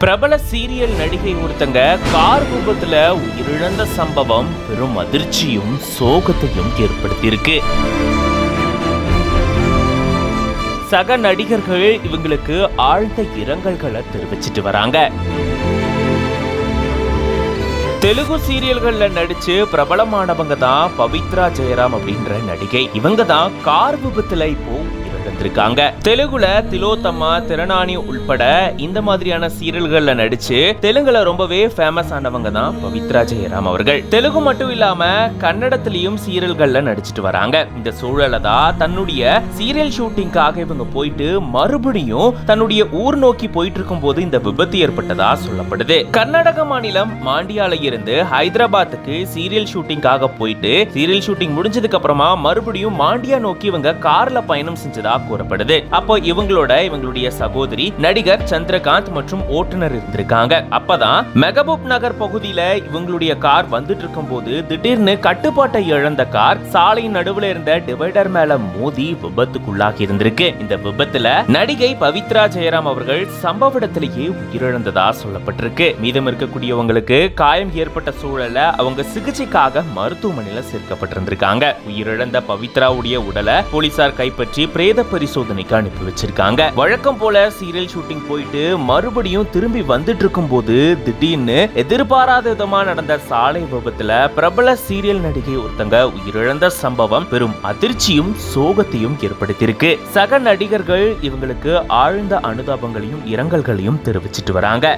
பிரபல சீரியல் நடிகை ஒருத்தங்க கார் விபத்துல உயிரிழந்த சம்பவம் பெரும் அதிர்ச்சியும் சோகத்தையும் ஏற்படுத்தியிருக்கு. சக நடிகர்கள் இவங்களுக்கு ஆழ்ந்த இரங்கல்களை தெரிவிச்சிட்டு வராங்க. தெலுங்கு சீரியல்கள்ல நடிச்சு பிரபலமானவங்க தான் பவித்ரா ஜெயராம் அப்படின்ற நடிகை. இவங்க தான் கார் விபத்துல இப்போ இருக்காங்க. தெலுங்குல திலோத்தமா, திரணானி உள்பட இந்த மாதிரியான சீரியல்கள்ல நடிச்சு தெலுங்குல ரொம்பவே ஃபேமஸ் ஆனவங்க தான் பவித்ரா ஜெயராம் அவர்கள். தெலுங்கு மட்டும் இல்லாம கன்னடத்திலையும் சீரியல்கள்ல நடிச்சிட்டு வராங்க. இந்த சூழல தான் தன்னுடைய சீரியல் ஷூட்டிங்காக இவங்க போயிட்டு மறுபடியும் தன்னுடைய ஊர் நோக்கி போயிட்டு இருக்கும் போது இந்த விபத்து ஏற்பட்டதா சொல்லப்படுது. கர்நாடக மாநிலம் மாண்டியால இருந்து ஹைதராபாத்துக்கு சீரியல் ஷூட்டிங்காக போயிட்டு சீரியல் ஷூட்டிங் முடிஞ்சதுக்கு அப்புறமா மறுபடியும் மாண்டியா நோக்கி இவங்க கார்ல பயணம் செஞ்சதா கூறப்படுது. அப்போ இவங்களுடைய சகோதரி நடிகர் சந்திரகாந்த் மற்றும் ஓட்டுநர் இருந்திருக்காங்க. அப்பதான் மெகபூப் நகர் பகுதியில இவங்களுடைய கார் வந்துட்டு இருக்கும் போது திடீர்னு கட்டுப்பாட்டை இழந்த கார் சாலை நடுவுல இருந்த டிவைடர் மேல மோதி விபத்துக்குள்ளாகி இருந்திருக்கு. இந்த விபத்துல நடிகை பவித்ரா ஜெயராம் அவர்கள் சம்பவ இடத்திலேயே உயிரிழந்ததா சொல்லப்பட்டிருக்கு. மீதம் இருக்கக்கூடியவங்களுக்கு காயம் ஏற்பட்ட சூழல்ல அவங்க சிகிச்சைக்காக மருத்துவமனையில சேர்க்கப்பட்டிருந்திருக்காங்க. உயிரிழந்த பவித்ராவுடைய உடலை போலீசார் கைப்பற்றி பிரேத பரிசோதனைக்கு அனுப்பி வச்சிருக்காங்க. வழக்கம் போல சீரியல் ஷூட்டிங் போயிட்டு மறுபடியும் திரும்பி வந்துட்டு இருக்கும் போது திடீர்னு எதிர்பாராத விதமா நடந்த சாலை விபத்துல பிரபல சீரியல் நடிகை ஒருத்தங்க உயிரிழந்த சம்பவம் பெரும் அதிர்ச்சியும் சோகத்தையும் ஏற்படுத்தியிருக்கு. சக நடிகர்கள் இவங்களுக்கு ஆழ்ந்த அனுதாபங்களையும் இரங்கல்களையும் தெரிவிச்சிட்டு வராங்க.